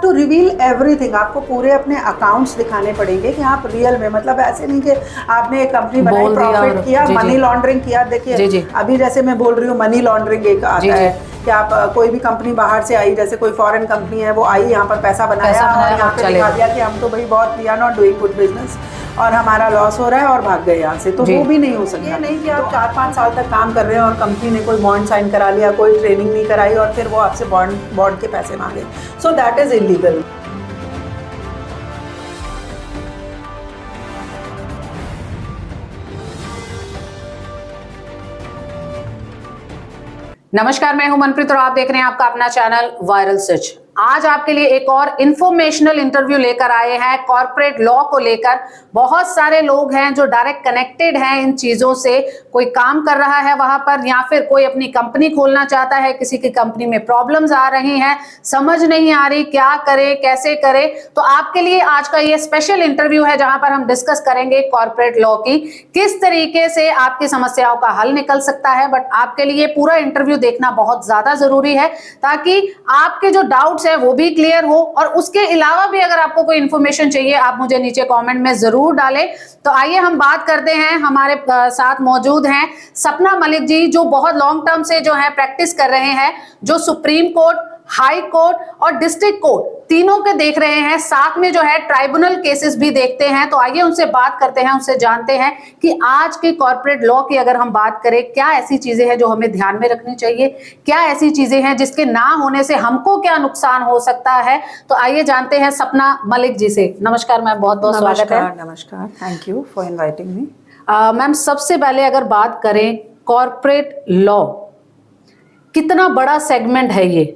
To reveal everything, आपको पूरे अपने अकाउंट्स दिखाने पड़ेंगे कि आप रियल में, मतलब ऐसे नहीं कि आपने एक कंपनी बनाई, प्रॉफिट किया, मनी लॉन्ड्रिंग किया। देखिए अभी जैसे मैं बोल रही हूँ मनी लॉन्ड्रिंग एक आता है कि आप कोई भी कंपनी बाहर से आई, जैसे कोई फॉरेन कंपनी है, वो आई यहाँ पर पैसा बनाया और यहाँ पे दिखा दिया कि हम तो भाई बहुत, we are not doing good business और हमारा लॉस हो रहा है और भाग गए यहाँ से, तो वो भी नहीं हो सकता। ये नहीं कि आप 4-5 साल तक काम कर रहे हैं और कंपनी ने कोई बॉन्ड साइन करा लिया, कोई ट्रेनिंग नहीं कराई और फिर वो आपसे बॉन्ड के पैसे मांगे, सो दैट इज इलीगल। नमस्कार, मैं हूं मनप्रीत और आप देख रहे हैं आपका अपना चैनल वायरल सच। आज आपके लिए एक और इंफॉर्मेशनल इंटरव्यू लेकर आए हैं कॉर्पोरेट लॉ को लेकर। बहुत सारे लोग हैं जो डायरेक्ट कनेक्टेड हैं इन चीजों से, कोई काम कर रहा है वहां पर या फिर कोई अपनी कंपनी खोलना चाहता है, किसी की कंपनी में प्रॉब्लम्स आ रही हैं, समझ नहीं आ रही क्या करे कैसे करे। तो आपके लिए आज का ये स्पेशल इंटरव्यू है जहां पर हम डिस्कस करेंगे कॉर्पोरेट लॉ की, किस तरीके से आपकी समस्याओं का हल निकल सकता है। बट आपके लिए पूरा इंटरव्यू देखना बहुत ज्यादा जरूरी है ताकि आपके जो डाउट्स है वो भी क्लियर हो, और उसके अलावा भी अगर आपको कोई इंफॉर्मेशन चाहिए आप मुझे नीचे कमेंट में जरूर डालें। तो आइए हम बात करते हैं, हमारे साथ मौजूद हैं सपना मलिक जी, जो बहुत लॉन्ग टर्म से जो है प्रैक्टिस कर रहे हैं, जो सुप्रीम कोर्ट, हाई कोर्ट और डिस्ट्रिक्ट कोर्ट तीनों के देख रहे हैं, साथ में जो है ट्राइब्यूनल केसेस भी देखते हैं। तो आइए उनसे बात करते हैं, उनसे जानते हैं कि आज के कॉर्पोरेट लॉ की अगर हम बात करें, क्या ऐसी चीजें हैं जो हमें ध्यान में रखनी चाहिए, क्या ऐसी चीजें हैं जिसके ना होने से हमको क्या नुकसान हो सकता है। तो आइए जानते हैं सपना मलिक जी से। नमस्कार मैम, बहुत बहुत स्वागत है। नमस्कार, thank you for inviting me. Ma'am, सबसे पहले अगर बात करें कॉर्पोरेट लॉ, कितना बड़ा सेगमेंट है ये?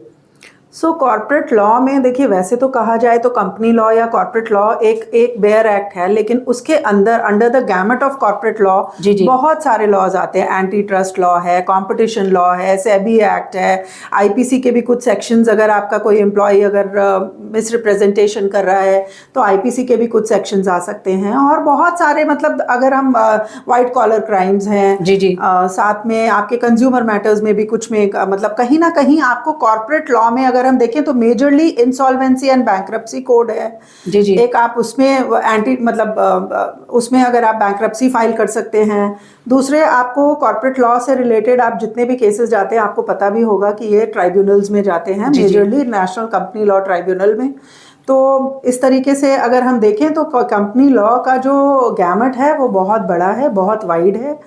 सो कॉर्पोरेट लॉ में देखिए, वैसे तो कहा जाए तो कंपनी लॉ या कॉर्पोरेट लॉ एक बेयर एक्ट है, लेकिन उसके under the gamete of corporate law बहुत सारे लॉज आते हैं। एंटी ट्रस्ट लॉ है, कंपटीशन लॉ है, सेबी एक्ट है, आईपीसी के भी कुछ सेक्शंस, अगर आपका कोई एम्प्लॉय अगर मिसरिप्रेजेंटेशन कर रहा है तो आईपीसी के भी कुछ सेक्शंस आ सकते हैं, और बहुत सारे, मतलब अगर हम वाइट कॉलर क्राइम्स हैं, साथ में आपके कंज्यूमर मैटर्स में भी कुछ में, मतलब कहीं ना कहीं आपको कॉर्पोरेट लॉ में अगर हम देखें तो majorly insolvency and bankruptcy code है। एक आप उसमें एंटी, मतलब उसमें अगर आप बैंक्रप्सी फाइल कर सकते हैं। दूसरे, आपको कॉर्पोरेट लॉ से रिलेटेड आप जितने भी केसेस जाते हैं, आपको पता भी होगा कि ये ट्राइब्यूनल्स में जाते हैं, majorly national company law tribunal में। तो इस तरीके से अगर हम देखें तो कंपनी लॉ का जो गैमेट है वो बहुत बड़ा है, बहुत वाइड है,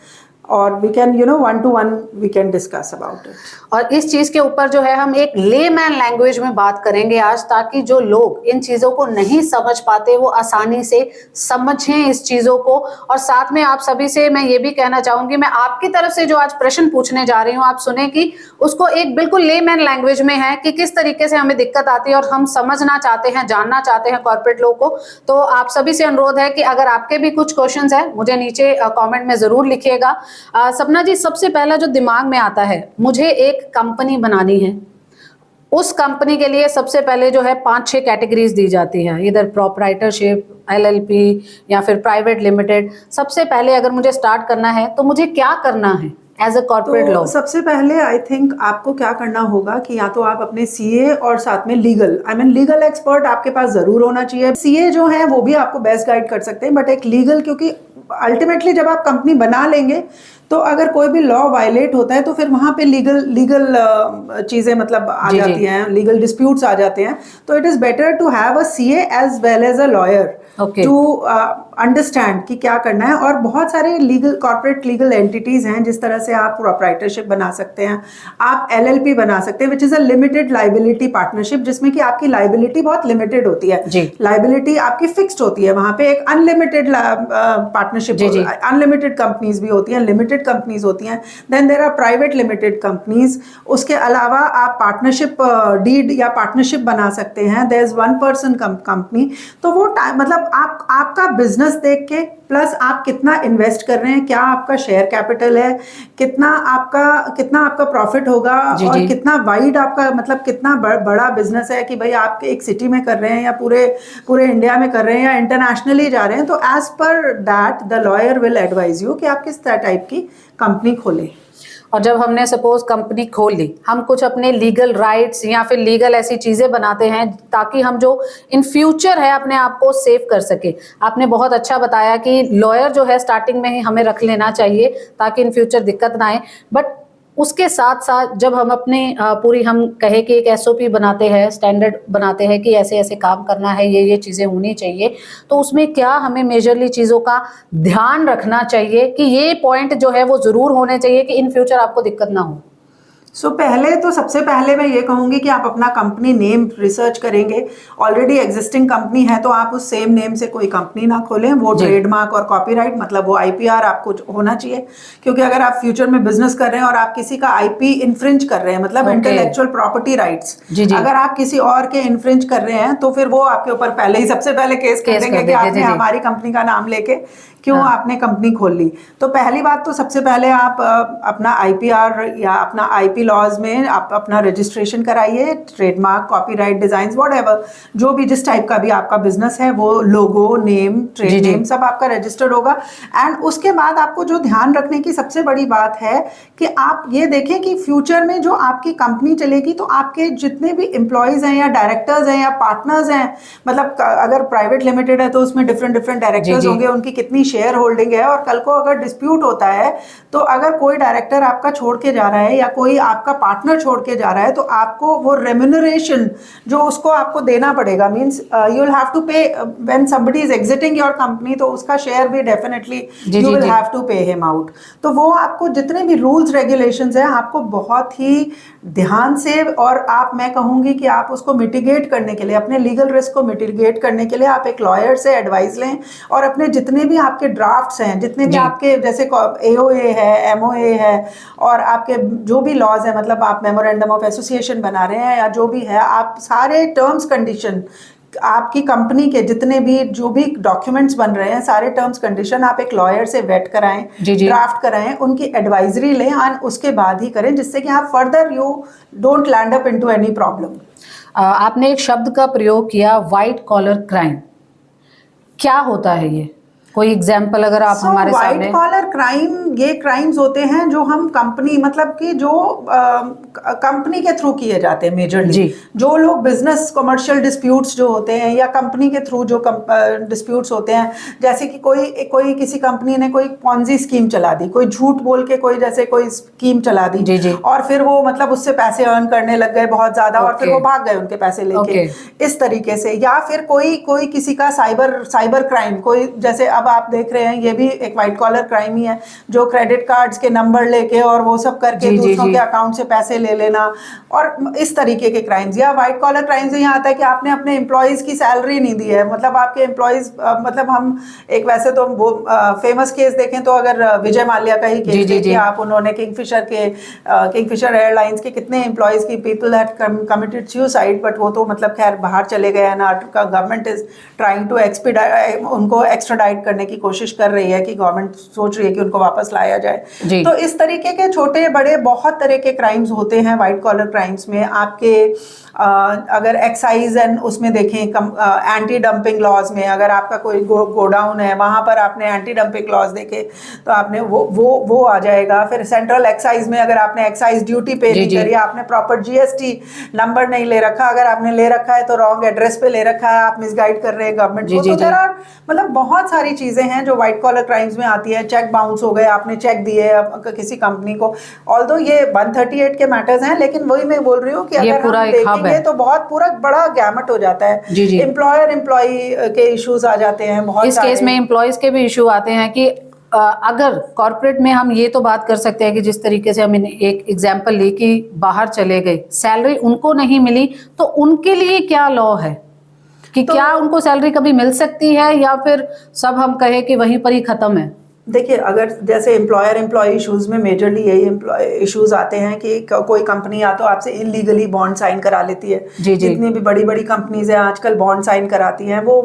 और we can one to one we can discuss about it. और इस चीज के ऊपर जो है हम एक लेमैन लैंग्वेज में बात करेंगे आज, ताकि जो लोग इन चीजों को नहीं समझ पाते वो आसानी से समझें इस चीजों को। और साथ में आप सभी से मैं ये भी कहना चाहूंगी, मैं आपकी तरफ से जो आज प्रश्न पूछने जा रही हूँ, आप सुने कि उसको एक बिल्कुल लेमैन लैंग्वेज में है कि किस तरीके से हमें दिक्कत आती है और हम समझना चाहते हैं, जानना चाहते हैं कॉर्पोरेट लॉ को। तो आप सभी से अनुरोध है कि अगर आपके भी कुछ क्वेश्चंस हैं मुझे नीचे कमेंट में जरूर लिखिएगा। सपना जी, सबसे पहला जो दिमाग में आता है, मुझे एक कंपनी बनानी है, उस कंपनी के लिए सबसे पहले जो है 5-6 कैटेगरीज दी जाती हैं, इधर प्रोप्राइटरशिप, एलएलपी या फिर प्राइवेट लिमिटेड। सबसे पहले अगर मुझे स्टार्ट करना है तो मुझे क्या करना है एज अ कॉर्पोरेट लॉ? सबसे पहले आई थिंक आपको क्या करना होगा कि या तो आप अपने सीए और साथ में लीगल एक्सपर्ट आपके पास जरूर होना चाहिए। सीए जो है वो भी आपको बेस्ट गाइड कर सकते हैं, बट एक लीगल, क्योंकि अल्टीमेटली जब आप कंपनी बना लेंगे तो अगर कोई भी लॉ वायलेट होता है तो फिर वहाँ पे लीगल चीज़ें मतलब आ जाती हैं, लीगल डिस्प्यूट्स आ जाते हैं। तो it is better to have a CA as well as a lawyer to understand कि क्या करना है। और बहुत सारे कॉर्पोरेट लीगल एंटिटीज़ हैं, जिस तरह से आप प्रोप्राइटरशिप बना सकते हैं, आप एलएलपी बना सकते हैं, which is a limited liability partnership, जिसमें कि आपकी लाइबिलिटी बहुत लिमिटेड होती है, लाइबिलिटी आपकी फिक्स्ड होती है। वहाँ पे एक अनलिमिटेड पार्टनरशिप, अनलिमिटेड कंपनीज भी होती हैं, लिमिटेड कंपनीज होती हैं, then there are private limited companies. उसके अलावा आप पार्टनरशिप डीड या पार्टनरशिप बना सकते हैं, there is one person company. तो वो मतलब आपका बिजनेस देख के, प्लस आप कितना इन्वेस्ट कर रहे हैं, क्या आपका शेयर कैपिटल है, कितना आपका प्रॉफिट होगा, और कितना वाइड आपका, मतलब कितना बड़ा बिजनेस है कि भाई आप एक सिटी में कर रहे हैं या पूरे इंडिया में कर रहे हैं या इंटरनेशनली जा रहे हैं। तो as per that the lawyer will advise you कि आप किस टाइप की कंपनी खोलें। और जब हमने सपोज कंपनी खोल ली, हम कुछ अपने लीगल राइट्स या फिर लीगल ऐसी चीजें बनाते हैं ताकि हम जो इन फ्यूचर है अपने आप को सेव कर सके। आपने बहुत अच्छा बताया कि लॉयर जो है स्टार्टिंग में ही हमें रख लेना चाहिए ताकि इन फ्यूचर दिक्कत ना आए। बट उसके साथ साथ जब हम अपने पूरी हम कहे कि एक एसओपी बनाते हैं, स्टैंडर्ड बनाते हैं कि ऐसे ऐसे काम करना है, ये चीज़ें होनी चाहिए, तो उसमें क्या हमें मेजरली चीज़ों का ध्यान रखना चाहिए कि ये पॉइंट जो है वो ज़रूर होने चाहिए कि इन फ्यूचर आपको दिक्कत ना हो? पहले तो सबसे पहले मैं ये कहूँगी कि आप अपना कंपनी नेम रिसर्च करेंगे। ऑलरेडी एग्जिस्टिंग कंपनी है तो आप उस सेम नेम से कोई कंपनी ना खोलें। वो ट्रेडमार्क और कॉपीराइट मतलब वो आईपीआर आपको होना चाहिए, क्योंकि अगर आप फ्यूचर में बिजनेस कर रहे हैं और आप किसी का आईपी इन्फ्रिंज कर रहे हैं, मतलब इंटेलेक्चुअल प्रॉपर्टी राइट्स, अगर आप किसी और के इन्फ्रिंज कर रहे हैं तो फिर वो आपके ऊपर पहले ही सबसे पहले केस कर देंगे कि आपने हमारी कंपनी का नाम लेके क्यों आपने कंपनी खोल ली। तो पहली बात तो सबसे पहले आप अपना आईपीआर या अपना आईपी लॉज में आप अपना रजिस्ट्रेशन कराइए। ट्रेडमार्क, कॉपीराइट, डिजाइन्स, व्हाटएवर जो भी जिस टाइप का भी आपका बिजनेस है, वो लोगो, नेम, ट्रेड नेम सब आपका रजिस्टर्ड होगा। एंड उसके बाद आपको जो ध्यान रखने की सबसे बड़ी बात है कि आप ये देखें कि फ्यूचर में जो आपकी कंपनी चलेगी तो आपके जितने भी एम्प्लॉयज हैं या डायरेक्टर्स हैं या पार्टनर्स हैं, मतलब अगर प्राइवेट लिमिटेड है तो उसमें डिफरेंट डायरेक्टर्स होंगे, उनकी कितनी शेयर होल्डिंग है, और कल को अगर डिस्प्यूट होता है तो अगर कोई डायरेक्टर आपका छोड़ के जा रहा है या कोई आपका पार्टनर छोड़ के जा रहा है तो आपको वो रेम्यूनरेशन जो उसको आपको देना पड़ेगा, means you will have to pay when somebody is exiting your company, तो उसका शेयर भी definitely you will have to pay him out. तो वो आपको जितने भी रूल्स रेगुलेशंस हैं आपको बहुत ही ध्यान से, और आप, मैं कहूँगी कि आप उसको मिटिगेट करने के लिए, अपने लीगल रिस्क को मिटिगेट करने के लिए आप एक लॉयर से एडवाइस लें, और अपने जितने भी आपके ड्राफ्ट्स हैं, जितने भी आपके जैसे एओए है, एमओए है, और आपके जो भी लॉज है, मतलब आप मेमोरेंडम ऑफ एसोसिएशन बना रहे हैं या जो भी है, आप सारे टर्म्स कंडीशन, आपकी कंपनी के जितने भी जो भी डॉक्यूमेंट्स बन रहे हैं, सारे टर्म्स कंडीशन आप एक लॉयर से वेट कराएं, ड्राफ्ट कराएं, उनकी एडवाइजरी लें और उसके बाद ही करें, जिससे कि आप further you don't land up into any problem. आपने एक शब्द का प्रयोग किया, व्हाइट कॉलर क्राइम। क्या होता है ये? कोई एग्जाम्पल अगर आप हमारे सामने। व्हाइट कॉलर क्राइम, ये क्राइम्स होते हैं जो हम कंपनी, मतलब कि जो कंपनी के थ्रू किए जाते हैं मेजरली। जो लोग बिजनेस कमर्शियल डिस्प्यूट्स जो होते हैं या कंपनी के थ्रू जो डिस्प्यूट्स होते हैं, जैसे कि कोई किसी कंपनी ने कोई पॉन्जी स्कीम चला दी, कोई झूठ बोल के कोई जैसे कोई स्कीम चला दी, और फिर वो मतलब उससे पैसे अर्न करने लग गए बहुत ज्यादा, और फिर वो भाग गए उनके पैसे लेके, इस तरीके से। या फिर कोई किसी का साइबर क्राइम, कोई जैसे अब आप देख रहे हैं, ये भी एक व्हाइट कॉलर क्राइम ही है, जो क्रेडिट कार्ड्स के नंबर लेके और वो सब करके दूसरों के अकाउंट से पैसे ले लेना, और इस तरीके के क्राइम्स। या व्हाइट कॉलर क्राइम्स यहाँ आता है कि आपने अपने एम्प्लॉयज की सैलरी नहीं दी है, मतलब आपके एम्प्लॉयज, मतलब हम एक, वैसे तो वो फेमस केस देखें तो अगर विजय माल्या का ही केस देखें आप, उन्होंने किंगफिशर एयरलाइंस के कितने एम्प्लॉयज की, people had committed suicide, but वो तो मतलब खैर बाहर चले गए हैं ना, government is trying to expedite, उनको एक्स्ट्राडाइट करने की कोशिश कर रही है कि गवर्नमेंट सोच रही है कि उनको वापस लाया जाए। तो इस तरीके के छोटे बड़े बहुत तरह के क्राइम्स होते हैं व्हाइट कॉलर क्राइम्स में। आपके अगर एक्साइज एंड उसमें देखें, एंटी डंपिंग लॉज में, अगर आपका कोई गोडाउन है वहां पर आपने एंटी डंपिंग लॉज देखे तो आपने वो आ जाएगा। फिर सेंट्रल एक्साइज में अगर आपने एक्साइज ड्यूटी पे नहीं करी, आपने प्रॉपर जीएसटी नंबर नहीं ले रखा, अगर आपने ले रखा है तो रॉन्ग एड्रेस पे ले रखा है, आप मिसगाइड कर रहे हैं गवर्नमेंट को। तो देयर आर, मतलब बहुत सारी चीजें हैं जो व्हाइट कॉलर क्राइम्स में आती है। चेक बाउंस हो गए, आपने चेक दिए किसी कंपनी को, ऑल्दो ये 138 के मैटर्स हैं, लेकिन वही मैं बोल रही हूँ कि अगर हम देखेंगे तो बहुत पूरा बड़ा गैमट हो जाता है। एम्प्लॉयर एम्प्लॉई के इश्यूज आ जाते हैं बहुत। इस केस में एम्प्लॉयज के भी इशू आते हैं कि अगर कॉर्पोरेट में हम ये तो बात कर सकते हैं कि जिस तरीके से हमने एक एग्जांपल ली कि बाहर चले गए, सैलरी उनको नहीं मिली, तो उनके लिए क्या लॉ है कि तो क्या उनको सैलरी कभी मिल सकती है या फिर सब हम कहे कि वहीं पर ही खत्म है? देखिए, अगर जैसे एम्प्लॉयर एम्प्लॉय इश्यूज में मेजरली यही इश्यूज आते हैं कि कोई कंपनी या तो आपसे इलीगली बॉन्ड साइन करा लेती है। जितनी भी बड़ी बड़ी कंपनीज हैं आजकल बॉन्ड साइन कराती हैं, वो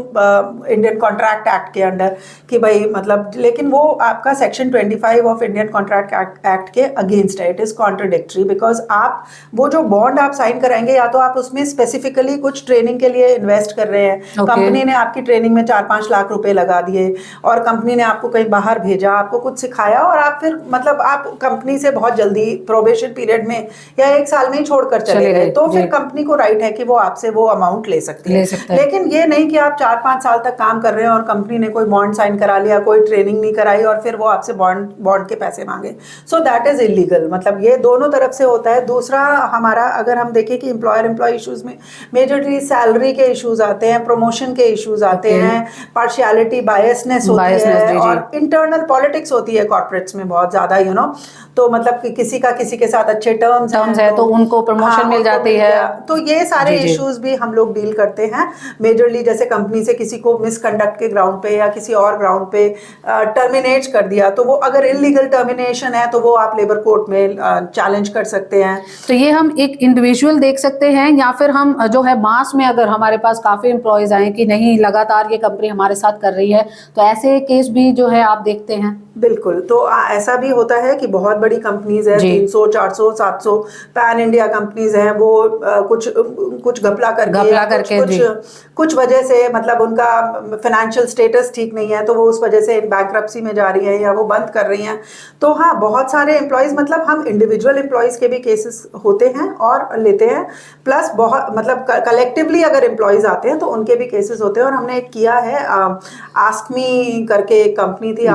इंडियन कॉन्ट्रैक्ट एक्ट के अंडर, कि भाई मतलब, लेकिन वो आपका section 25 of Indian contract act के अगेंस्ट है। इट इज कॉन्ट्रडिक्टरी, बिकॉज आप वो जो बॉन्ड आप साइन कराएंगे, या तो आप उसमें स्पेसिफिकली कुछ ट्रेनिंग के लिए इन्वेस्ट कर रहे हैं, कंपनी ने आपकी ट्रेनिंग में 4-5 लाख रुपए लगा दिए और कंपनी ने आपको कहीं बाहर भेजा, आपको कुछ सिखाया और आप फिर मतलब आप कंपनी से बहुत जल्दी प्रोबेशन पीरियड में या 1 साल में ही छोड़कर चले गए, तो फिर कंपनी को राइट है कि वो आपसे वो अमाउंट ले सकती है। लेकिन ये नहीं कि आप 4-5 साल तक काम कर रहे हैं और कंपनी ने कोई बॉन्ड साइन करा लिया, कोई ट्रेनिंग नहीं कराई और फिर वो आपसे बॉन्ड के पैसे मांगे, सो दैट इज इलीगल। मतलब ये दोनों तरफ से होता है। दूसरा हमारा अगर हम देखें कि एम्प्लॉयर एम्प्लॉय इश्यूज में मेजरली सैलरी के इश्यूज आते हैं, प्रमोशन के इश्यूज आते हैं, पार्शियलिटी बायसनेस होती है और इंटरनल पॉलिटिक्स होती है कॉर्पोरेट्स में बहुत ज्यादा, यू नो। तो मतलब कि किसी का किसी के साथ अच्छे टर्म्स है तो उनको प्रमोशन मिल जाती है, तो ये सारे इश्यूज भी हम लोग डील करते हैं मेजरली। जैसे कंपनी से किसी को मिसकंडक्ट के ग्राउंड पे या किसी और ग्राउंड पे टर्मिनेट कर दिया, तो वो अगर इलीगल टर्मिनेशन है तो वो आप लेबर कोर्ट में चैलेंज कर सकते हैं। तो ये हम एक इंडिविजुअल देख सकते हैं या फिर हम जो है मास में अगर हमारे पास काफी एम्प्लॉयज आए कि नहीं लगातार ये कंपनी हमारे साथ कर रही है, तो ऐसे केस भी जो है आप देखते हैं? बिल्कुल। तो ऐसा भी होता है कि बहुत बड़ी कंपनीज है, 300, 400, 700 पैन इंडिया कंपनीज हैं, वो कुछ घपला करके कुछ वजह से मतलब उनका फाइनेंशियल स्टेटस ठीक नहीं है, तो वो उस वजह से बैंक्रप्सी में जा रही है या वो बंद कर रही हैं। तो हाँ, बहुत सारे एम्प्लॉयज, मतलब हम इंडिविजुअल एम्प्लॉयज के भी केसेस होते हैं और लेते हैं, प्लस बहुत मतलब कलेक्टिवली अगर एम्प्लॉयज आते हैं तो उनके भी केसेस होते हैं। और हमने एक किया है आस्क मी करके एक कंपनी थी,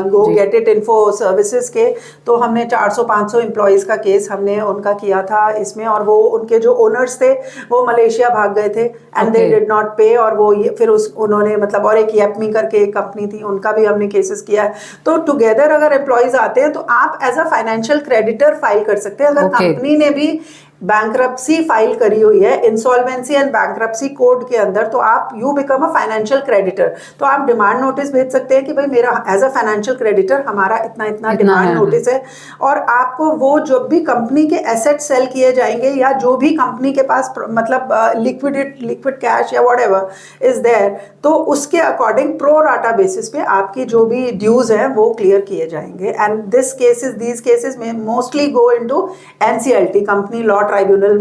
गो गेट इट इन्फो सर्विसेज के, तो हमने 400-500 एम्प्लॉयज का केस हमने उनका किया था इसमें। और वो उनके जो ओनर्स थे वो मलेशिया भाग गए थे एंड दे डिड नॉट पे, और वो फिर उन्होंने मतलब, और एक येपमी करके एक कंपनी थी, उनका भी हमने केसेस किया है। तो टुगेदर अगर एम्प्लॉयज आते हैं तो आप as a financial creditor file कर सकते हैं। अगर कंपनी ने भी बैंक्रप्सी फाइल करी हुई है इंसॉल्वेंसी एंड बैंक्रप्सी कोड के अंदर, तो आप you become a financial creditor. तो आप डिमांड नोटिस भेज सकते हैं कि भाई मेरा एज अ फाइनेंशियल क्रेडिटर हमारा इतना डिमांड नोटिस है, और आपको वो जो भी कंपनी के एसेट सेल किए जाएंगे या जो भी कंपनी के पास मतलब लिक्विड कैश या व्हाटएवर इज देयर, तो उसके अकॉर्डिंग प्रो राटा बेसिस पे आपकी जो भी ड्यूज हैं वो क्लियर किए जाएंगे। एंड दीज केसेस में mostly go into NCLT, company law tribunal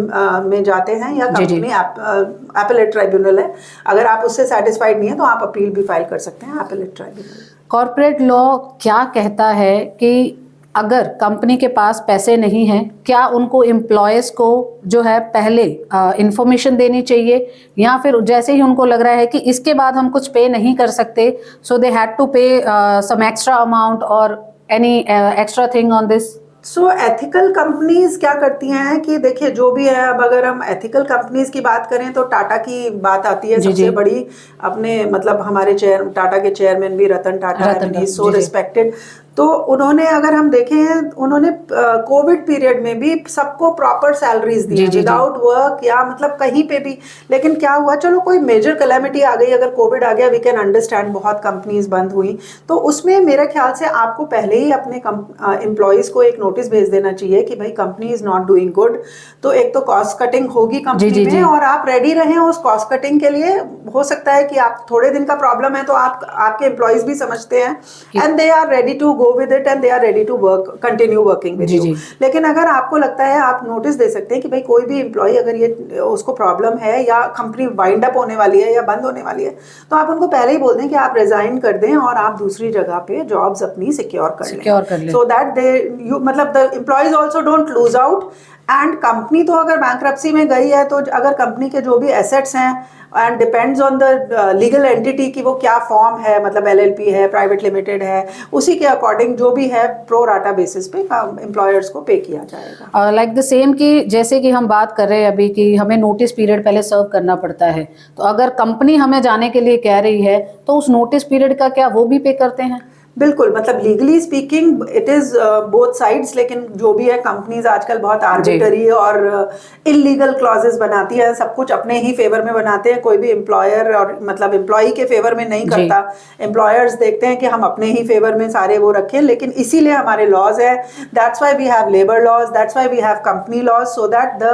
में जाते हैं, या कंपनी एपेलेट ट्राइब्यूनल है। अगर आप उससे सेटिस्फाइड नहीं है तो आप अपील भी फाइल कर सकते हैं एपेलेट ट्राइब्यूनल। कॉर्पोरेट लॉ क्या कहता है कि अगर कंपनी के पास पैसे नहीं हैं, क्या उनको एम्प्लॉयज को जो है पहले इंफॉर्मेशन देनी चाहिए, या फिर जैसे ही उनको लग रहा है कि इसके बाद हम कुछ पे नहीं कर सकते, सो दे हैड टू पे सम एक्स्ट्रा अमाउंट और any extra thing on this? So ethical companies क्या करती हैं कि देखिए जो भी है, अब अगर हम एथिकल कंपनीज की बात करें तो टाटा की बात आती है सबसे बड़ी। अपने मतलब हमारे टाटा के चेयरमैन भी रतन टाटा है, सो रिस्पेक्टेड। तो उन्होंने, अगर हम देखें, उन्होंने कोविड पीरियड में भी सबको प्रॉपर सैलरीज दी विदाउट वर्क या मतलब कहीं पे भी। लेकिन क्या हुआ, चलो कोई मेजर कैलेमिटी आ गई, अगर कोविड आ गया, वी कैन अंडरस्टैंड, बहुत कंपनीज बंद हुई, तो उसमें मेरे ख्याल से आपको पहले ही अपने एम्प्लॉयज को एक नोटिस भेज देना चाहिए कि भाई company is not doing good. तो एक तो कॉस्ट कटिंग होगी कंपनी में, और आप रेडी रहें उस कॉस्ट कटिंग के लिए। हो सकता है कि आप थोड़े दिन का प्रॉब्लम है तो आपके एम्प्लॉयज भी समझते हैं and they are ready to go with it and they are ready to work, continue working with you। लेकिन अगर आपको लगता है, आप नोटिस दे सकते हैं कि भाई कोई भी एम्प्लॉय अगर ये उसको प्रॉब्लम है या कंपनी वाइंड अप होने वाली है या बंद होने वाली है, तो आप उनको पहले ही बोल दें कि आप रिजाइन कर दें और आप दूसरी जगह पे जॉब्स अपनी सिक्योर कर लें, सो दैट मतलब the employees also don't lose out. And company तो अगर बैंक्रप्सी में गई है, तो अगर कंपनी के जो भी एसेट्स हैं, and depends on the legal entity की वो क्या फॉर्म है, मतलब एलएलपी है, प्राइवेट लिमिटेड है, उसी के अकॉर्डिंग जो भी है प्रो राटा बेसिस पे एम्प्लॉयर्स को पे किया जाएगा। लाइक द सेम कि जैसे कि हम बात कर रहे हैं अभी कि हमें नोटिस पीरियड पहले सर्व करना पड़ता है, तो अगर कंपनी हमें जाने के लिए कह रही है तो उस नोटिस पीरियड का क्या वो भी पे करते हैं? बिल्कुल, मतलब legally speaking it is both sides, लेकिन जो भी है कंपनीज आजकल बहुत आर्बिट्ररी और इलीगल क्लॉजेस बनाती है, सब कुछ अपने ही फेवर में बनाते हैं। कोई भी एम्प्लॉयर और मतलब एम्प्लॉई के फेवर में नहीं करता। एम्प्लॉयर्स देखते हैं कि हम अपने ही फेवर में सारे वो रखें, लेकिन इसीलिए हमारे लॉज है, that's why we have labour laws, that's why we have company laws, so that the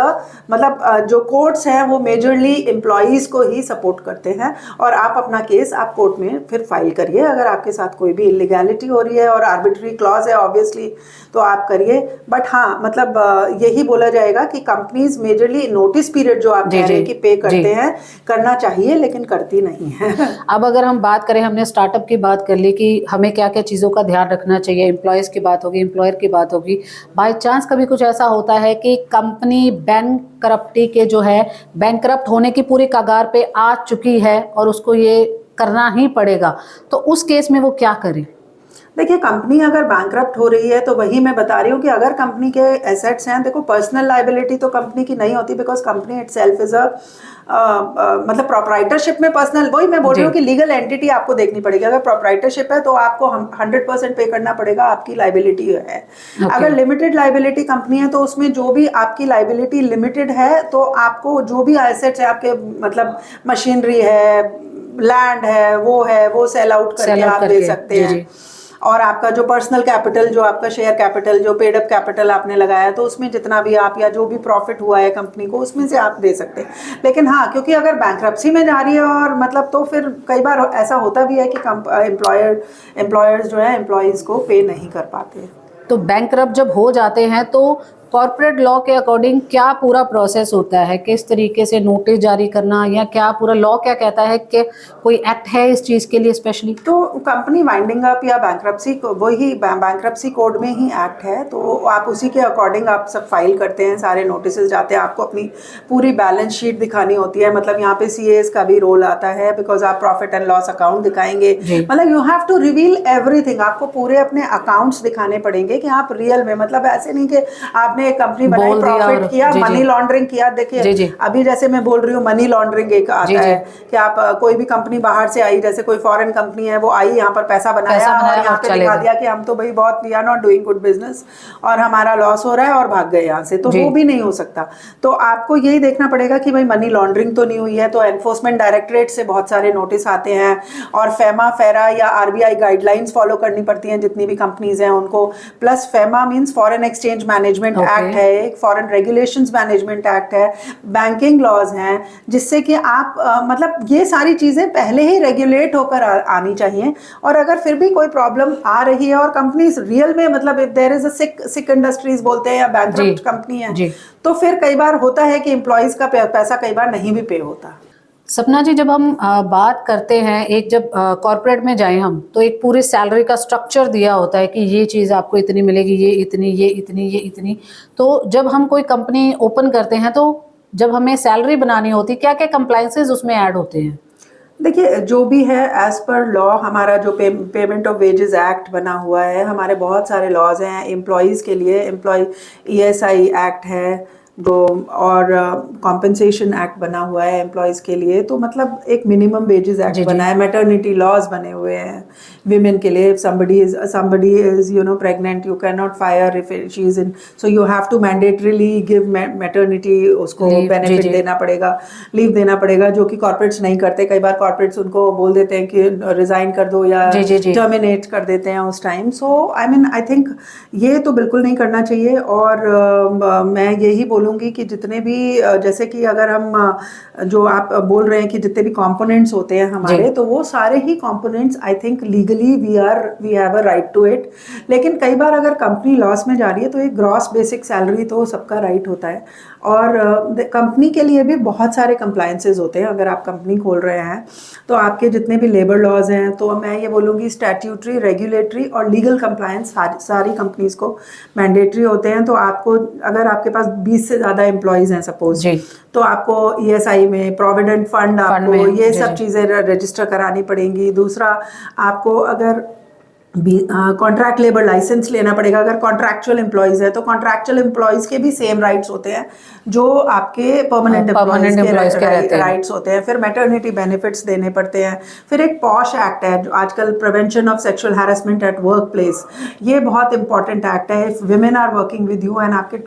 मतलब जो कोर्ट्स हैं वो मेजरली एम्प्लॉयज को ही सपोर्ट करते हैं। और आप अपना केस आप कोर्ट में फिर फाइल करिए अगर आपके साथ कोई भी इलीगल इलीगैलिटी हो रही है और आर्बिट्री क्लॉज है ऑब्वियसली, तो आप करिए। बट हाँ, मतलब यही बोला जाएगा कि कंपनीज मेजरली नोटिस पीरियड जो आप कह रहे हैं कि पे करते हैं, करना चाहिए, लेकिन करती नहीं है। अब अगर हम बात करें, हमने स्टार्टअप की बात कर ली कि हमें क्या क्या चीज़ों का ध्यान रखना चाहिए, एम्प्लॉयज़ की बात होगी, एम्प्लॉयर की बात होगी। बाय चांस कभी कुछ ऐसा होता है कि कंपनी बैंकरप्टी के जो है, बैंकरप्ट होने की पूरी कगार पे आ चुकी है और उसको ये करना ही पड़ेगा, तो उस केस में वो क्या करे? देखिए, कंपनी अगर बैंकरप्ट हो रही है तो वही मैं बता रही हूँ कि अगर कंपनी के एसेट्स हैं, देखो पर्सनल लायबिलिटी तो कंपनी की नहीं होती, because company itself is a मतलब प्रोप्राइटरशिप में पर्सनल, वही मैं बोल रही हूँ कि लीगल एंटिटी आपको देखनी पड़ेगी। अगर प्रोप्राइटरशिप है तो आपको 100% पे करना पड़ेगा, आपकी लायबिलिटी है। अगर लिमिटेड लायबिलिटी कंपनी है तो उसमें जो भी आपकी लायबिलिटी लिमिटेड है, तो आपको जो भी एसेट्स है आपके, मतलब मशीनरी है, लैंड है, वो सेल आउट करके आप दे सकते हैं। और आपका जो पर्सनल कैपिटल, जो आपका शेयर कैपिटल, जो पेड अप कैपिटल आपने लगाया, तो उसमें जितना भी आप, या जो भी प्रॉफिट हुआ है कंपनी को, उसमें से आप दे सकते हैं। लेकिन हाँ, क्योंकि अगर बैंकरप्सी में जा रही है और मतलब, तो फिर कई बार ऐसा होता भी है कि एम्प्लॉयर्स जो है एम्प्लॉयज़ को पे नहीं कर पाते। तो बैंकरप्ट जब हो जाते हैं तो कॉर्पोरेट लॉ के अकॉर्डिंग क्या पूरा प्रोसेस होता है? किस तरीके से नोटिस जारी करना, या क्या पूरा लॉ क्या कहता है कि कोई एक्ट है इस चीज़ के लिए स्पेशली? तो कंपनी वाइंडिंग अप या बैंकरप्सी, वही बैंकरप्सी कोड में ही एक्ट है, तो आप उसी के अकॉर्डिंग आप सब फाइल करते हैं, सारे नोटिस जाते हैं, आपको अपनी पूरी बैलेंस शीट दिखानी होती है। मतलब यहाँ पे सीएस का भी रोल आता है, बिकॉज आप प्रॉफिट एंड लॉस अकाउंट दिखाएंगे, मतलब you have to reveal everything. आपको पूरे अपने अकाउंट्स दिखाने पड़ेंगे कि आप रियल में, मतलब ऐसे नहीं कि आपने एक कंपनी बनाई, प्रॉफिट किया, मनी लॉन्ड्रिंग किया। देखिए अभी जैसे मैं बोल रही हूँ, मनी लॉन्ड्रिंग एक आता है कि आप कोई भी कंपनी बाहर से आई, जैसे कोई फॉरेन कंपनी है, वो आई यहाँ पर पैसा बनाया और यहाँ पे दिखा दिया कि हम तो भाई बहुत, we are not doing good business और हमारा लॉस हो रहा है, और भाग गए यहाँ से, तो वो भी नहीं हो सकता। तो आपको यही देखना पड़ेगा कि भाई मनी लॉन्ड्रिंग तो नहीं हुई है। तो एनफोर्समेंट डायरेक्टरेट से बहुत सारे नोटिस आते हैं, और फेमा, फेरा या आरबीआई गाइडलाइंस फॉलो करनी पड़ती हैं जितनी भी कंपनीज हैं उनको। Plus FEMA means foreign exchange management act है, एक फॉरेन रेगुलेशंस मैनेजमेंट एक्ट है, बैंकिंग लॉज हैं, जिससे कि आप मतलब ये सारी चीज़ें पहले ही रेगुलेट होकर आनी चाहिए। और अगर फिर भी कोई प्रॉब्लम आ रही है और कंपनी रियल में, मतलब if there is a sick industries बोलते हैं, या बैंकरप्ट कंपनी है, तो फिर कई बार होता है कि एम्प्लॉयज़ का पैसा कई बार नहीं भी पे होता। सपना जी, जब हम बात करते हैं, एक जब कॉर्पोरेट में जाएं हम, तो एक पूरी सैलरी का स्ट्रक्चर दिया होता है कि ये चीज़ आपको इतनी मिलेगी, ये इतनी, ये इतनी, ये इतनी। तो जब हम कोई कंपनी ओपन करते हैं, तो जब हमें सैलरी बनानी होती, क्या क्या कंप्लायंसेस उसमें ऐड होते हैं? देखिए, जो भी है एज पर लॉ, हमारा जो पेमेंट ऑफ वेजेस एक्ट बना हुआ है, हमारे बहुत सारे लॉज हैं एम्प्लॉयज़ के लिए। एम्प्लॉय ESI एक्ट है जो, और कॉम्पनसेशन एक्ट बना हुआ है एम्प्लॉयज़ के लिए। तो मतलब एक मिनिमम वेजेस एक्ट बना है, मैटरनिटी लॉज बने हुए हैं विमेन के लिए। somebody is you know pregnant, you cannot fire if she is in, so you have to mandatorily give maternity, उसको बेनिफिट देना पड़ेगा, लीव देना पड़ेगा, जो कि कॉर्पोरेट्स नहीं करते। कई बार कॉर्पोरेट्स उनको बोल देते हैं कि रिजाइन कर दो या टर्मिनेट कर देते हैं उस time. So I mean, I think ये तो बिल्कुल नहीं करना चाहिए। और मैं यही बोलूँगी कि जितने भी, जैसे कि अगर हम जो आप बोल रहे हैं कि जितने भी कंपोनेंट्स होते हैं हमारे, तो वो सारे ही components I think legally we have a right to it. लेकिन कई बार अगर कंपनी लॉस में जा रही है तो एक ग्रॉस बेसिक सैलरी तो सबका राइट होता है। और कंपनी के लिए भी बहुत सारे कंप्लायंसेस होते हैं। अगर आप कंपनी खोल रहे हैं तो आपके जितने भी लेबर लॉज हैं, तो मैं ये बोलूँगी स्टैट्यूटरी, रेगुलेटरी और लीगल कंप्लायंस सारी कंपनीज को मैंडेटरी होते हैं। तो आपको, अगर आपके पास 20 से ज़्यादा एम्प्लॉयज़ हैं सपोज, तो आपको ESI में, प्रोविडेंट फंड, आपको ये सब चीज़ें रजिस्टर करानी पड़ेंगी। दूसरा, आपको अगर कॉन्ट्रैक्ट लेबर लाइसेंस लेना पड़ेगा। अगर कॉन्ट्रैक्चुअल एम्प्लॉयज़ है तो कॉन्ट्रैक्चुअल एम्प्लॉयज़ के भी सेम राइट्स होते हैं जो आपके परमानेंट एम्प्लॉयज़ के राइट्स होते हैं। फिर मैटरनिटी बेनिफिट्स देने पड़ते हैं। फिर एक पॉश एक्ट है जो आजकल, prevention of sexual harassment at work place, ये बहुत इंपॉर्टेंट एक्ट है। If women are working with you and आपके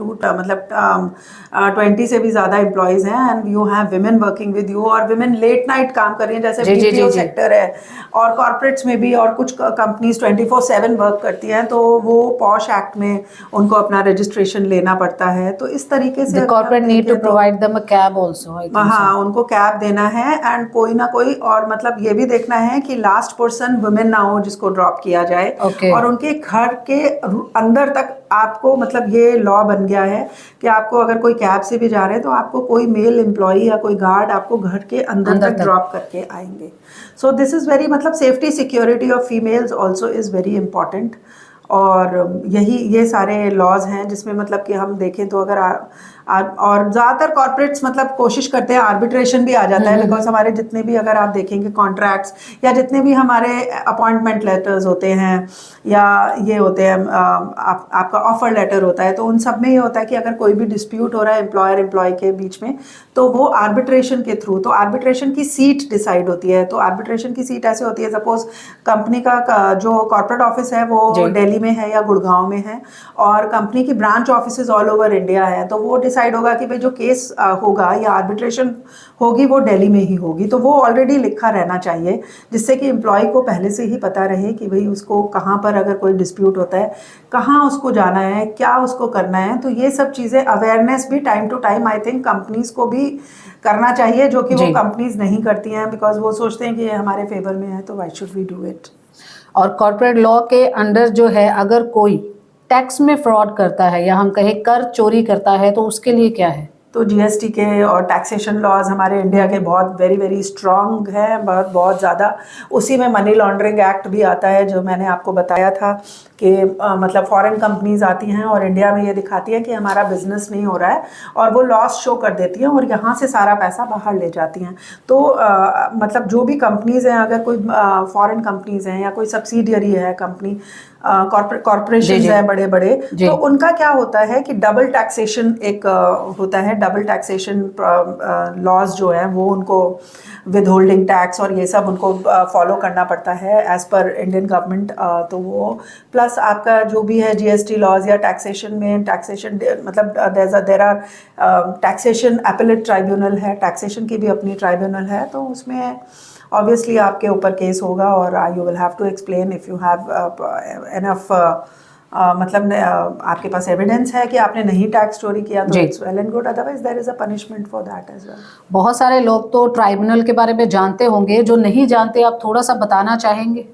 20 से भी ज़्यादा एम्प्लॉयज़ हैं and you have women working with you, और विमेन लेट नाइट काम कर रही हैं, जैसे BPO सेक्टर है और कॉर्पोरेट्स में भी, और कुछ कंपनीज 24/7 वर्क करती हैं, तो वो पॉश एक्ट में उनको अपना रजिस्ट्रेशन लेना पड़ता है। तो इस तरीके से The corporate need to provide them a cab also, I think हाँ, so. उनको कैब देना है एंड कोई ना कोई, और मतलब ये भी देखना है कि लास्ट पर्सन वुमेन ना हो जिसको ड्रॉप किया जाए। Okay. और उनके घर के अंदर तक आपको, मतलब ये लॉ बन गया है कि आपको अगर कोई कैब से भी जा रहे हैं तो आपको कोई मेल एम्प्लॉई या कोई गार्ड आपको घर के अंदर तक ड्रॉप करके आएंगे। सो दिस इज़ वेरी, मतलब safety security of females also is very important. और ये सारे लॉज हैं जिसमें मतलब कि हम देखें तो अगर और ज़्यादातर कॉर्पोरेट्स मतलब कोशिश करते हैं, आर्बिट्रेशन भी आ जाता है, बिकॉज हमारे जितने भी अगर आप देखेंगे कॉन्ट्रैक्ट्स या जितने भी हमारे अपॉइंटमेंट लेटर्स होते हैं या ये होते हैं आपका ऑफर लेटर होता है, तो उन सब में ये होता है कि अगर कोई भी डिस्प्यूट हो रहा है एम्प्लॉयर एम्प्लॉय के बीच में, तो वो आर्बिट्रेशन के थ्रू, तो आर्बिट्रेशन की सीट डिसाइड होती है। तो आर्बिट्रेशन की सीट ऐसे होती है, सपोज कंपनी का जो कॉर्पोरेट ऑफिस है वो दिल्ली में है या गुड़गांव में है, और कंपनी की branch offices all over India है, तो वो डिसाइड होगा कि भाई जो केस होगा या आर्बिट्रेशन होगी वो दिल्ली में ही होगी। तो वो ऑलरेडी लिखा रहना चाहिए, जिससे कि एम्प्लॉय को पहले से ही पता रहे कि भाई उसको कहाँ पर अगर कोई डिस्प्यूट होता है कहाँ उसको जाना है, क्या उसको करना है। तो ये सब चीज़ें अवेयरनेस भी time to time I think companies को भी करना चाहिए, जो कि वो कंपनीज नहीं करती हैं, बिकॉज वो सोचते हैं कि ये हमारे फेवर में है, तो why should we do it. और कॉर्पोरेट लॉ के अंडर जो है, अगर कोई टैक्स में फ्रॉड करता है या हम कहें कर चोरी करता है, तो उसके लिए क्या है? तो जीएसटी के और टैक्सेशन लॉज हमारे इंडिया के बहुत वेरी वेरी स्ट्रॉन्ग हैं, बहुत ज़्यादा। उसी में मनी लॉन्ड्रिंग एक्ट भी आता है, जो मैंने आपको बताया था कि मतलब फॉरेन कंपनीज आती हैं और इंडिया में ये दिखाती हैं कि हमारा बिजनेस नहीं हो रहा है, और वो लॉस शो कर देती हैं और यहाँ से सारा पैसा बाहर ले जाती हैं। तो मतलब जो भी कंपनीज हैं, अगर कोई फॉरेन कंपनीज हैं या कोई सब्सिडियरी है कंपनी, कॉर्पोरेशन है बड़े बड़े, तो उनका क्या होता है कि डबल टैक्सेशन एक होता है, डबल टैक्सेशन लॉज जो है वो उनको विद होल्डिंग टैक्स और ये सब उनको फॉलो करना पड़ता है एज पर इंडियन गवर्नमेंट। तो वो प्लस आपका जो भी है जीएसटी लॉज या टैक्सेशन में, टैक्सेशन मतलब there are taxation appellate tribunal है, टैक्सेशन की भी अपनी ट्राइब्यूनल है, तो उसमें ऑब्वियसली आपके ऊपर केस होगा और you will have to explain if you have enough मतलब आपके पास एविडेंस है कि आपने नहीं टैक्स चोरी किया, तो it's well and good, otherwise there is a punishment for that as well. बहुत सारे लोग तो ट्राइब्यूनल के बारे में जानते होंगे, जो नहीं जानते आप थोड़ा सा बताना चाहेंगे?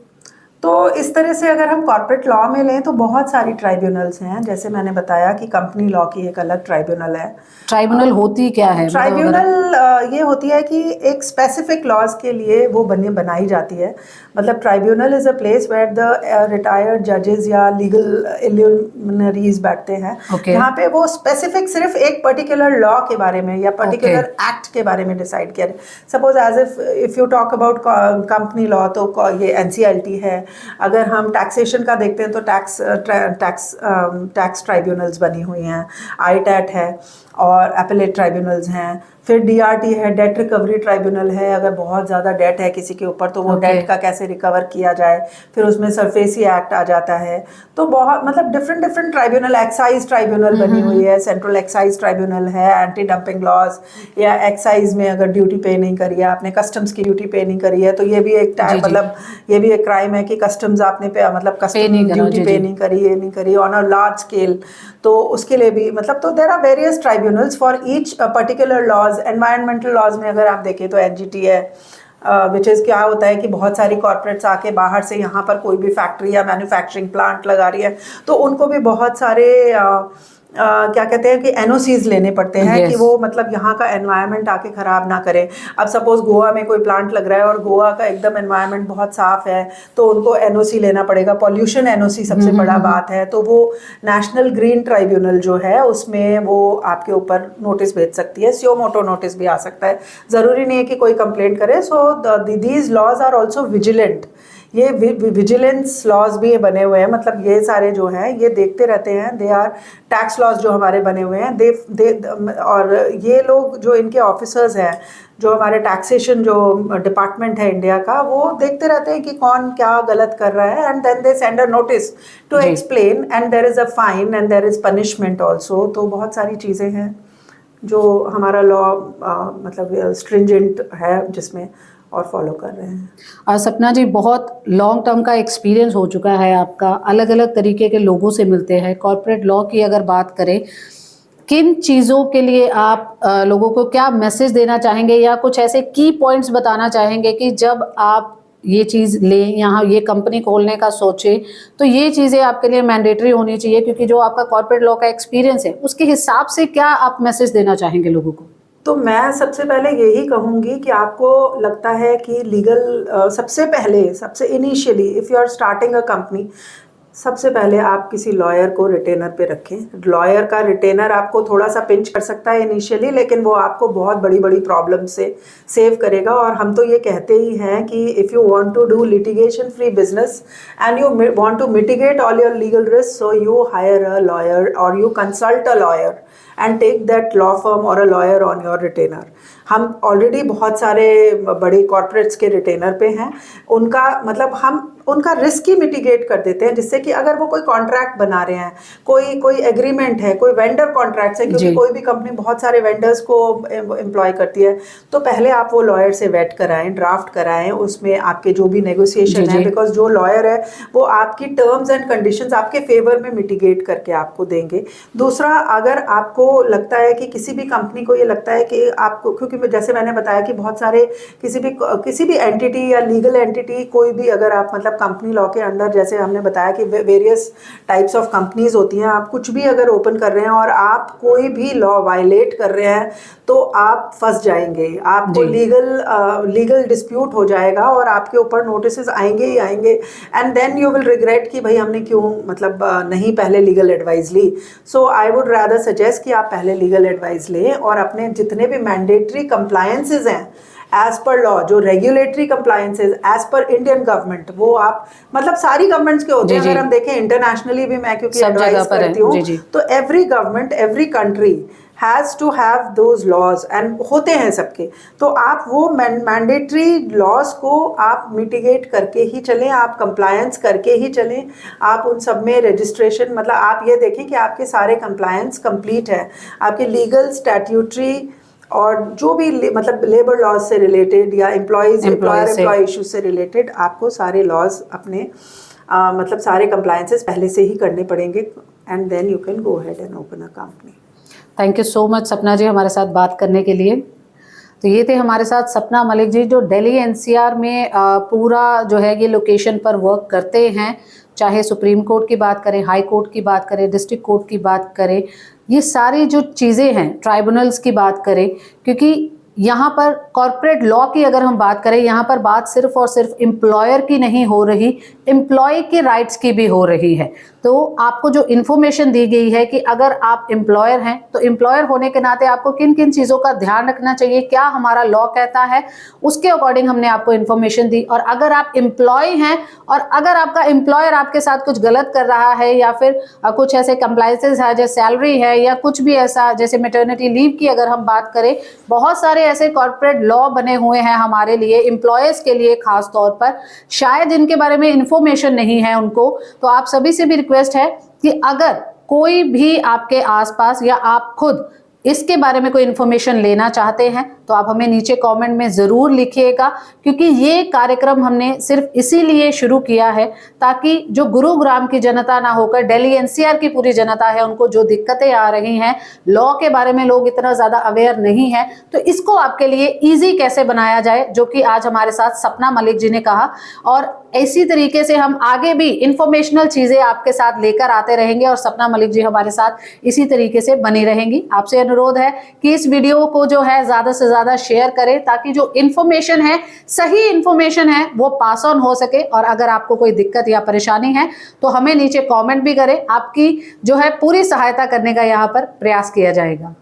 तो इस तरह से अगर हम कॉर्पोरेट लॉ में लें तो बहुत सारी ट्राइब्यूनल्स हैं, जैसे मैंने बताया कि कंपनी लॉ की एक अलग ट्राइब्यूनल है। ट्राइब्यूनल होती क्या है? ट्राइब्यूनल ये होती है कि एक स्पेसिफिक लॉज के लिए वो बनाई जाती है। मतलब tribunal is a place where the retired जजेस या लीगल इल्यूमिनरीज बैठते हैं, जहाँ पे वो स्पेसिफिक सिर्फ एक पर्टिकुलर लॉ के बारे में या पर्टिकुलर एक्ट के बारे में डिसाइड किया। Suppose as if you talk about company law, तो ये एनसीएलटी है। अगर हम टैक्सेशन का देखते हैं तो टैक्स ट्राइब्यूनल्स बनी हुई हैं, आईटैट है और अपीलेट ट्राइब्यूनल्स हैं। फिर डीआरटी है, डेट रिकवरी ट्राइब्यूनल है, अगर बहुत ज़्यादा डेट है किसी के ऊपर तो वो डेट का कैसे रिकवर किया जाए। फिर उसमें सरफेसी एक्ट आ जाता है। तो बहुत मतलब डिफरेंट ट्राइब्यूनल, एक्साइज ट्राइब्यूनल बनी हुई है, सेंट्रल एक्साइज ट्राइब्यूनल है, एंटी डंपिंग लॉज, या एक्साइज में अगर ड्यूटी पे नहीं करी है आपने, कस्टम्स की ड्यूटी पे नहीं करी है, तो ये भी एक मतलब ये भी एक क्राइम है कि कस्टम्स आपने मतलब कस्टम ड्यूटी पे नहीं करी, ये नहीं करी ऑन अ लार्ज स्केल, तो उसके लिए भी मतलब। तो there are various tribunals for each particular laws. Environmental laws में अगर आप देखें तो एनजीटी है, विच इज़ क्या होता है कि बहुत सारी कॉर्पोरेट्स आके बाहर से यहाँ पर कोई भी फैक्ट्री या मैन्युफैक्चरिंग प्लांट लगा रही है, तो उनको भी बहुत सारे क्या कहते हैं कि एनओसीज लेने पड़ते हैं कि वो मतलब यहाँ का एनवायरनमेंट आके ख़राब ना करे। अब सपोज गोवा में कोई प्लांट लग रहा है और गोवा का एकदम एनवायरनमेंट बहुत साफ़ है, तो उनको एनओसी लेना पड़ेगा, पॉल्यूशन एनओसी सबसे बड़ा बात है। तो वो नेशनल ग्रीन ट्राइब्यूनल जो है उसमें वो आपके ऊपर नोटिस भेज सकती है, सियो मोटो नोटिस भी आ सकता है, ज़रूरी नहीं है कि कोई कंप्लेंट करे। So these laws are also vigilant, ये विजिलेंस लॉज भी बने हुए हैं, मतलब ये सारे जो हैं ये देखते रहते हैं। दे आर टैक्स लॉज जो हमारे बने हुए हैं, दे और ये लोग जो इनके ऑफिसर्स हैं, जो हमारे टैक्सेशन जो डिपार्टमेंट है इंडिया का, वो देखते रहते हैं कि कौन क्या गलत कर रहा है, and then they send a notice to explain, and there is a fine and there is punishment also. तो बहुत सारी चीज़ें हैं जो हमारा लॉ मतलब स्ट्रिंजेंट है जिसमें, और फॉलो कर रहे हैं। सपना जी, बहुत लॉन्ग टर्म का एक्सपीरियंस हो चुका है आपका, अलग अलग तरीके के लोगों से मिलते हैं। कॉर्पोरेट लॉ की अगर बात करें, किन चीज़ों के लिए आप लोगों को क्या मैसेज देना चाहेंगे या कुछ ऐसे की पॉइंट्स बताना चाहेंगे कि जब आप ये चीज़ लें, यहाँ ये कंपनी खोलने का सोचें, तो ये चीज़ें आपके लिए मैंडेटरी होनी चाहिए, क्योंकि जो आपका कॉर्पोरेट लॉ का एक्सपीरियंस है उसके हिसाब से क्या आप मैसेज देना चाहेंगे लोगों को? तो मैं सबसे पहले यही कहूँगी कि आपको लगता है कि लीगल सबसे पहले, सबसे initially if you are starting a company, सबसे पहले आप किसी लॉयर को रिटेनर पे रखें। लॉयर का रिटेनर आपको थोड़ा सा पिंच कर सकता है इनिशियली, लेकिन वो आपको बहुत बड़ी बड़ी प्रॉब्लम से सेव करेगा। और हम तो ये कहते ही हैं कि if you want to do litigation free business and you want to mitigate all your legal risk, so you hire a lawyer और you consult a lawyer and take that law firm और a lawyer on your retainer. हम already बहुत सारे बड़े corporates के retainer पे हैं, उनका मतलब हम उनका रिस्क ही मिटिगेट कर देते हैं, जिससे कि अगर वो कोई कॉन्ट्रैक्ट बना रहे हैं, कोई एग्रीमेंट है, कोई वेंडर कॉन्ट्रैक्ट है, क्योंकि कोई भी कंपनी बहुत सारे वेंडर्स को एम्प्लॉय करती है, तो पहले आप वो लॉयर से वेट कराएं, ड्राफ्ट कराएं, उसमें आपके जो भी नेगोशिएशन है, बिकॉज जो लॉयर है वो आपकी टर्म्स एंड कंडीशंस आपके फेवर में मिटिगेट करके आपको देंगे। दूसरा, अगर आपको लगता है कि किसी भी कंपनी को ये लगता है कि आपको, क्योंकि जैसे मैंने बताया कि बहुत सारे किसी भी एंटिटी या लीगल एंटिटी, कोई भी अगर आप मतलब कंपनी लॉ के अंडर, जैसे हमने बताया कि वेरियस टाइप्स ऑफ कंपनीज होती हैं, आप कुछ भी अगर ओपन कर रहे हैं और आप कोई भी लॉ वायलेट कर रहे हैं तो आप फंस जाएंगे, आपको लीगल डिस्प्यूट हो जाएगा और आपके ऊपर नोटिस आएंगे ही आएंगे, and then you will regret कि भाई हमने क्यों मतलब नहीं पहले लीगल एडवाइस ली। So I would rather suggest कि आप पहले लीगल एडवाइस लें और अपने जितने भी मैंडेटरी कंप्लायंसेस हैं एज पर लॉ, जो regulatory compliances as per Indian government, वो आप मतलब सारी गवर्नमेंट्स के होते हैं। अगर हम देखें इंटरनेशनली भी, मैं क्योंकि एडवाइस करती हूँ, तो every government, every country has to have those laws and होते हैं सबके। तो आप वो मैंडेटरी लॉज को आप मिटिगेट करके ही चलें, आप कंप्लायंस करके ही चलें, आप उन सब में रजिस्ट्रेशन, मतलब आप ये देखें कि आपके सारे कंप्लायंस कंप्लीट है, आपके लीगल, स्टैट्यूटरी और जो भी मतलब लेबर लॉज से रिलेटेड या एम्प्लॉयर इशू से रिलेटेड, आपको सारे लॉज अपने मतलब सारे कंप्लायंसेस पहले से ही करने पड़ेंगे, and then you can go ahead and open a company. Thank you so much Sapna ji हमारे साथ बात करने के लिए। तो ये थे हमारे साथ सपना मलिक जी, जो दिल्ली एनसीआर में पूरा जो है ये लोकेशन पर वर्क करते हैं। चाहे सुप्रीम कोर्ट की बात करें, हाई कोर्ट की बात करें, डिस्ट्रिक्ट कोर्ट की बात करें, ये सारी जो चीज़ें हैं, ट्राइब्यूनल्स की बात करें, क्योंकि यहाँ पर कॉर्पोरेट लॉ की अगर हम बात करें, यहाँ पर बात सिर्फ और सिर्फ एम्प्लॉयर की नहीं हो रही, एम्प्लॉय के राइट्स की भी हो रही है। तो आपको जो इन्फॉर्मेशन दी गई है कि अगर आप एम्प्लॉयर हैं तो एम्प्लॉयर होने के नाते आपको किन किन चीज़ों का ध्यान रखना चाहिए, क्या हमारा लॉ कहता है, उसके अकॉर्डिंग हमने आपको इन्फॉर्मेशन दी। और अगर आप एम्प्लॉय हैं और अगर आपका एम्प्लॉयर आपके साथ कुछ गलत कर रहा है या फिर कुछ ऐसे कंप्लायंसेस है, जैसे सैलरी है या कुछ भी ऐसा, जैसे मैटरनिटी लीव की अगर हम बात करें, बहुत सारे ऐसे कॉर्पोरेट लॉ बने हुए हैं हमारे लिए, एम्प्लॉयर्स के लिए खास तौर पर, शायद इनके बारे में इन्फॉर्मेशन नहीं है उनको। तो आप सभी से भी रिक्वेस्ट है कि अगर कोई भी आपके आसपास या आप खुद इसके बारे में कोई इन्फॉर्मेशन लेना चाहते हैं तो आप हमें नीचे कमेंट में ज़रूर लिखिएगा, क्योंकि ये कार्यक्रम हमने सिर्फ इसीलिए शुरू किया है ताकि जो गुरुग्राम की जनता ना होकर दिल्ली एनसीआर की पूरी जनता है, उनको जो दिक्कतें आ रही हैं, लॉ के बारे में लोग इतना ज़्यादा अवेयर नहीं है, तो इसको आपके लिए ईजी कैसे बनाया जाए, जो कि आज हमारे साथ सपना मलिक जी ने कहा। और इसी तरीके से हम आगे भी इंफॉर्मेशनल चीज़ें आपके साथ लेकर आते रहेंगे और सपना मलिक जी हमारे साथ इसी तरीके से बनी रहेंगी। आपसे अनुरोध है कि इस वीडियो को जो है ज़्यादा से ज़्यादा शेयर करें, ताकि जो इन्फॉर्मेशन है, सही इन्फॉर्मेशन है, वो पास ऑन हो सके। और अगर आपको कोई दिक्कत या परेशानी है तो हमें नीचे कमेंट भी करें, आपकी जो है पूरी सहायता करने का यहाँ पर प्रयास किया जाएगा।